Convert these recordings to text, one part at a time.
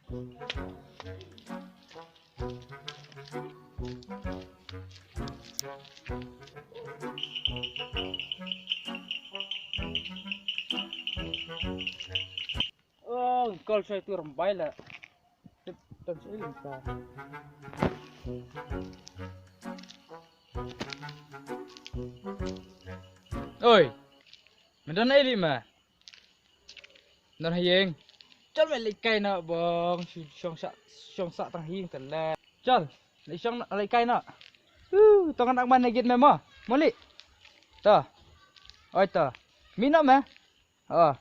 Oh, kalau saya tu rembai lah. Dan saya lupa. Oi, mana ini mah? Nak hieng? Chal balik kai nak bang, siong sak tang hieng telah. Chal, nak siong nak balik kai nak. Tangan nak mana git mah? Malik. Ta. Oi ta. Minat mah? Ah.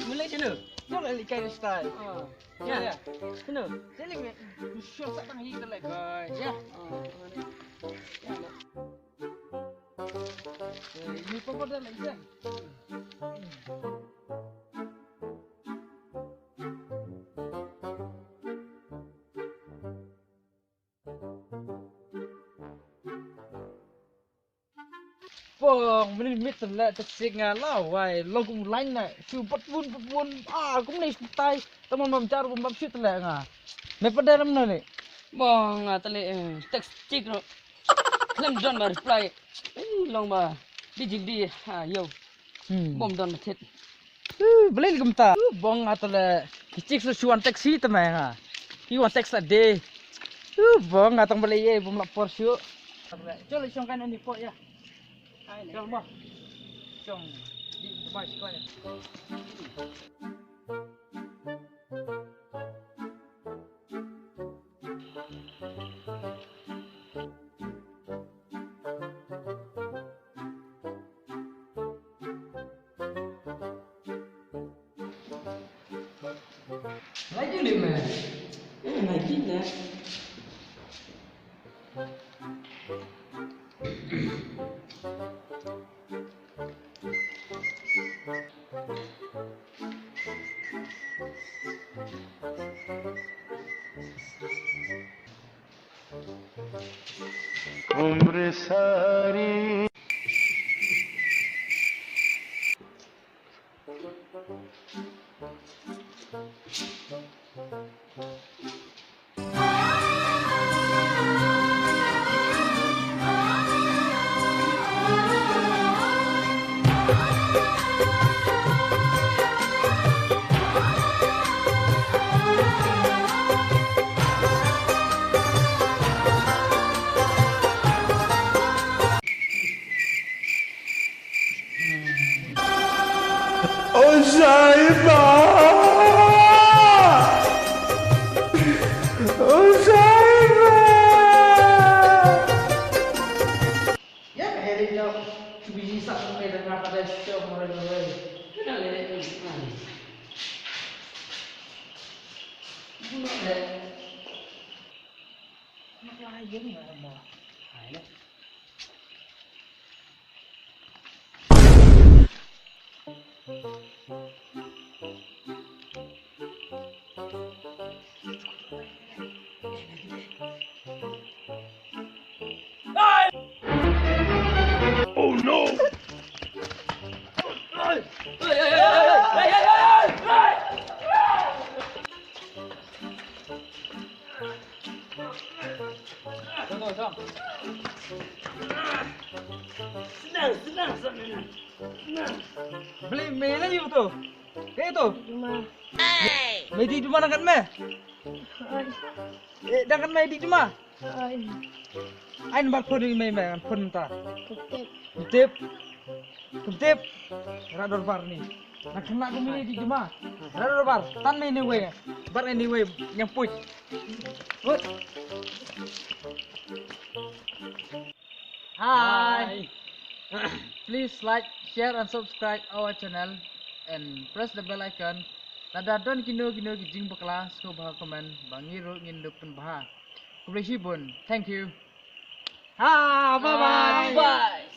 Mulai sini. Jangan lagi kain style. Ya. Sini. Jadi show sak tang hieng telah guys. Ya. Ini pokok dah lagi kan. Pong, mình biết là thật sự ngà lao vài lâu cũng lạnh này, chịu bắt buôn, cũng này tay, tao mầm char bom bắp shit là ngà, mày bắt đây làm này, Bong tali text cik ro. Klem don ba reply. Long ba bijig di yo. Bom don thit. beli gum ta, bong atau kicik sesuatu taksi tu mày ngà, iwan teks ada, bong atau beli ye bom lapor syu, coba siongkan ini po ya. Chong mo. Chong di depan sekolah. Lagi ni mah. Lagi dah. उम्र सारी Sahiba, Sahiba. Ya, hari ni cubi sak sampai dengan pada show orang-orang. Kena le. Bunuh deh. Nak lagi ni apa? Hai le. Oh no! Tunggu. Senang. Beli mie lagi tu. Tu. Mie di rumah nak mie. Dah mie di rumah. Ain bak phun mie phun ta. Kutip. Rador bar ni. Nak kena aku mie di rumah. Rador bar. Tan mie anyway. Bar anyway yang puj. Good. Hi. Please like, share and subscribe our channel and press the bell icon. Nada don kino kijing bakla sko bah komen bangiro nginduk pen bah. Kublesi bun. Thank you. Ha, bye bye. Bye.